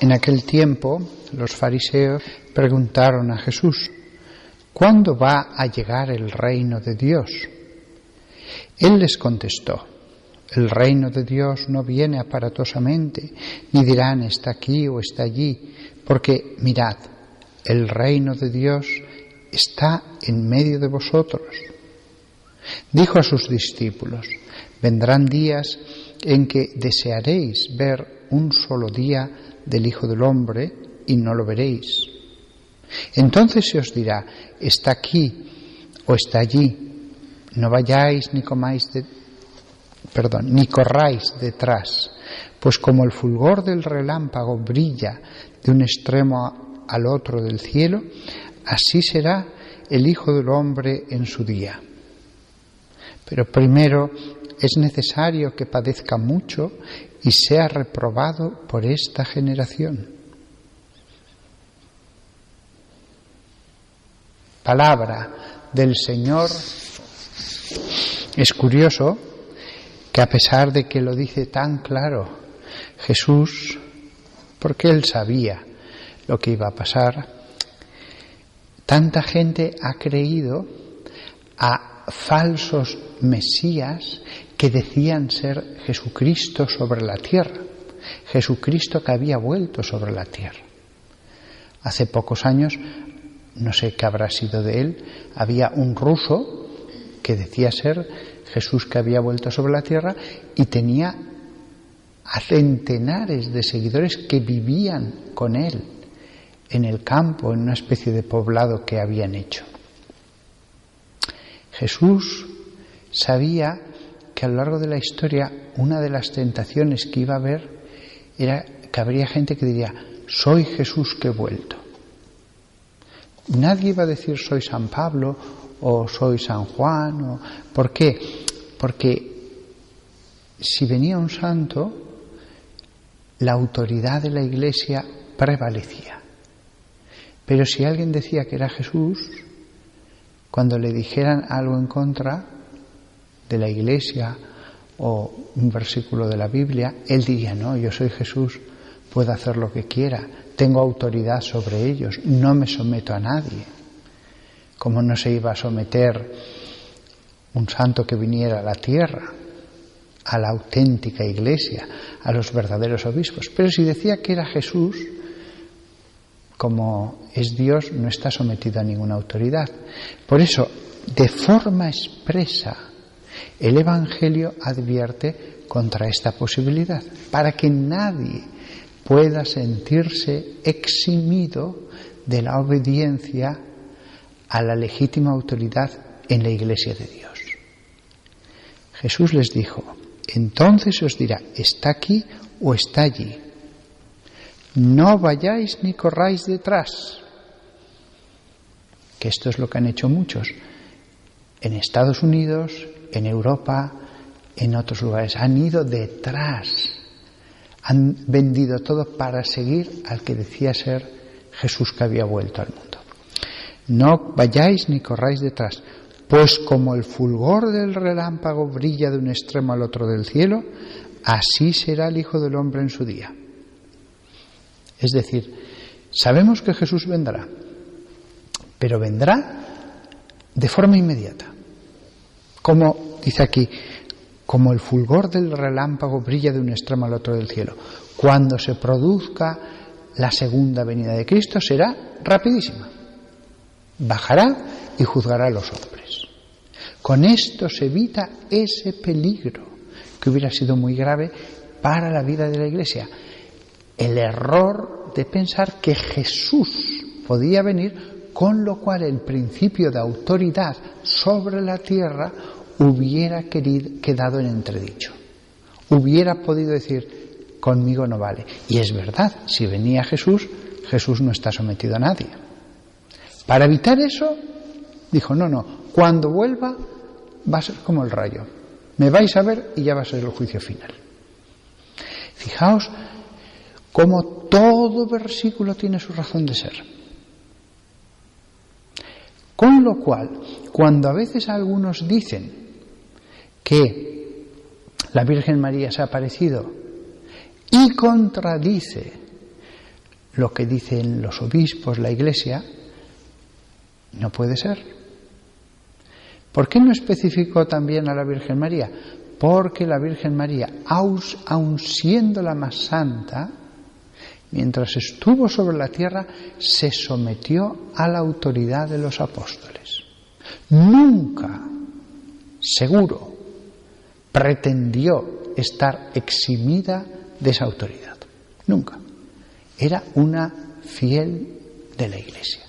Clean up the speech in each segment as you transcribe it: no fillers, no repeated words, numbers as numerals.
En aquel tiempo, los fariseos preguntaron a Jesús: ¿cuándo va a llegar el reino de Dios? Él les contestó: el reino de Dios no viene aparatosamente, ni dirán está aquí o está allí, porque mirad, el reino de Dios está en medio de vosotros. Dijo a sus discípulos: vendrán días en que desearéis ver un solo día del Hijo del Hombre y no lo veréis. Entonces se os dirá: está aquí o está allí. No vayáis ni corráis detrás, pues como el fulgor del relámpago brilla de un extremo al otro del cielo, así será el Hijo del Hombre en su día. Pero primero es necesario que padezca mucho y sea reprobado por esta generación. Palabra del Señor. Es curioso que a pesar de que lo dice tan claro Jesús, porque Él sabía lo que iba a pasar, tanta gente ha creído a falsos mesías que decían ser Jesucristo sobre la tierra, Jesucristo que había vuelto sobre la tierra. Hace pocos años, no sé qué habrá sido de él, había un ruso que decía ser Jesús que había vuelto sobre la tierra y tenía a centenares de seguidores que vivían con él en el campo, en una especie de poblado que habían hecho. Jesús sabía que a lo largo de la historia una de las tentaciones que iba a haber era que habría gente que diría: soy Jesús que he vuelto. Nadie iba a decir soy San Pablo o soy San Juan. ¿Por qué? Porque si venía un santo, la autoridad de la Iglesia prevalecía. Pero si alguien decía que era Jesús, cuando le dijeran algo en contra de la Iglesia o un versículo de la Biblia, él diría: no, yo soy Jesús, puedo hacer lo que quiera, tengo autoridad sobre ellos, no me someto a nadie. Como no se iba a someter un santo que viniera a la tierra, a la auténtica Iglesia, a los verdaderos obispos. Pero si decía que era Jesús, como es Dios, no está sometido a ninguna autoridad. Por eso, de forma expresa, el Evangelio advierte contra esta posibilidad, para que nadie pueda sentirse eximido de la obediencia a la legítima autoridad en la Iglesia de Dios. Jesús les dijo: entonces os dirá, está aquí o está allí. No vayáis ni corráis detrás. Que esto es lo que han hecho muchos. En Estados Unidos, en Europa, en otros lugares. Han ido detrás. Han vendido todo para seguir al que decía ser Jesús que había vuelto al mundo. No vayáis ni corráis detrás, pues como el fulgor del relámpago brilla de un extremo al otro del cielo, así será el Hijo del Hombre en su día. Es decir, sabemos que Jesús vendrá, pero vendrá de forma inmediata. Como dice aquí, como el fulgor del relámpago brilla de un extremo al otro del cielo. Cuando se produzca la segunda venida de Cristo será rapidísima. Bajará y juzgará a los hombres. Con esto se evita ese peligro que hubiera sido muy grave para la vida de la Iglesia. El error de pensar que Jesús podía venir, con lo cual el principio de autoridad sobre la tierra hubiera quedado en entredicho. Hubiera podido decir: conmigo no vale. Y es verdad, si venía Jesús, Jesús no está sometido a nadie. Para evitar eso, dijo: no, cuando vuelva va a ser como el rayo. Me vais a ver y ya va a ser el juicio final. Fijaos cómo todo versículo tiene su razón de ser. Con lo cual, cuando a veces algunos dicen que la Virgen María se ha aparecido y contradice lo que dicen los obispos, la Iglesia, no puede ser. ¿Por qué no especificó también a la Virgen María? Porque la Virgen María, aun siendo la más santa, mientras estuvo sobre la tierra, se sometió a la autoridad de los apóstoles. Nunca, seguro, pretendió estar eximida de esa autoridad. Nunca. Era una fiel de la Iglesia.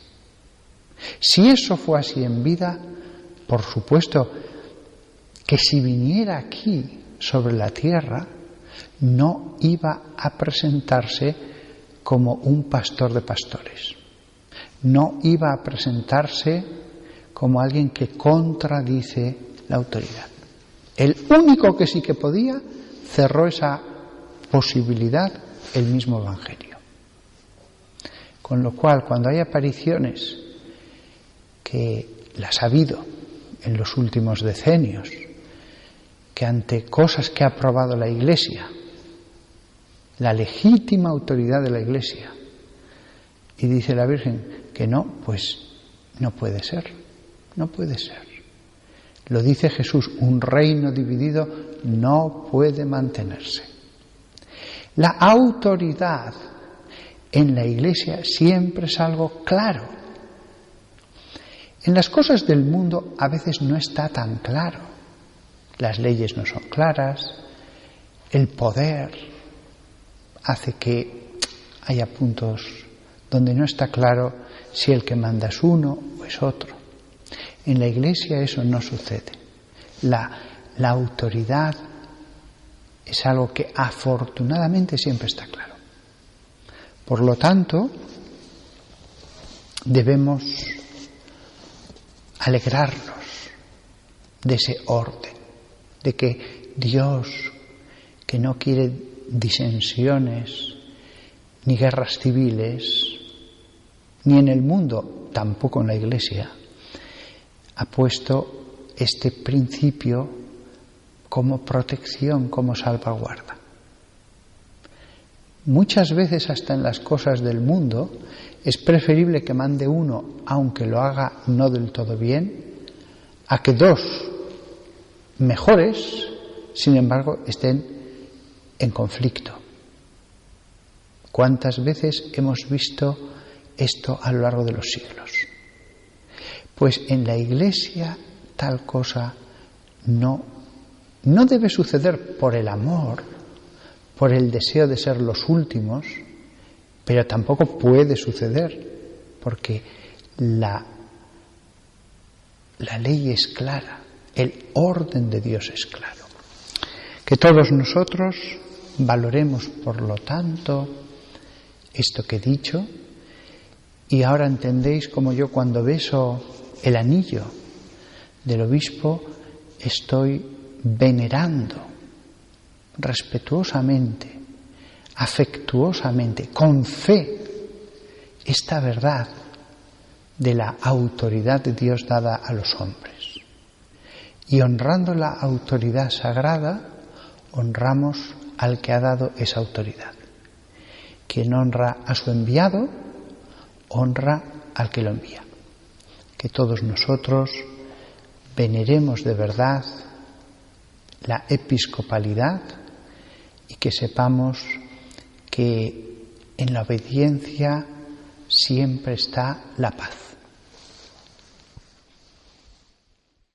Si eso fue así en vida, por supuesto que si viniera aquí sobre la tierra, no iba a presentarse como un pastor de pastores. No iba a presentarse como alguien que contradice la autoridad. El único que sí que podía, cerró esa posibilidad el mismo Evangelio. Con lo cual, cuando hay apariciones, que las ha habido en los últimos decenios, que ante cosas que ha aprobado la Iglesia, la legítima autoridad de la Iglesia, y dice la Virgen que no, pues no puede ser, no puede ser. Lo dice Jesús, un reino dividido no puede mantenerse. La autoridad en la Iglesia siempre es algo claro. En las cosas del mundo a veces no está tan claro. Las leyes no son claras, el poder hace que haya puntos donde no está claro si el que manda es uno o es otro. En la Iglesia eso no sucede. La autoridad es algo que afortunadamente siempre está claro. Por lo tanto, debemos alegrarnos de ese orden, de que Dios, que no quiere disensiones ni guerras civiles, ni en el mundo, tampoco en la Iglesia, ha puesto este principio como protección, como salvaguarda. Muchas veces, hasta en las cosas del mundo, es preferible que mande uno, aunque lo haga no del todo bien, a que dos mejores, sin embargo, estén en conflicto. ¿Cuántas veces hemos visto esto a lo largo de los siglos? Pues en la Iglesia tal cosa no debe suceder por el amor, por el deseo de ser los últimos, pero tampoco puede suceder porque la ley es clara, el orden de Dios es claro. Que todos nosotros valoremos, por lo tanto, esto que he dicho, y ahora entendéis como yo cuando beso el anillo del obispo estoy venerando respetuosamente, afectuosamente, con fe, esta verdad de la autoridad de Dios dada a los hombres. Y honrando la autoridad sagrada, honramos al que ha dado esa autoridad. Quien honra a su enviado, honra al que lo envía. Que todos nosotros veneremos de verdad la episcopalidad y que sepamos que en la obediencia siempre está la paz.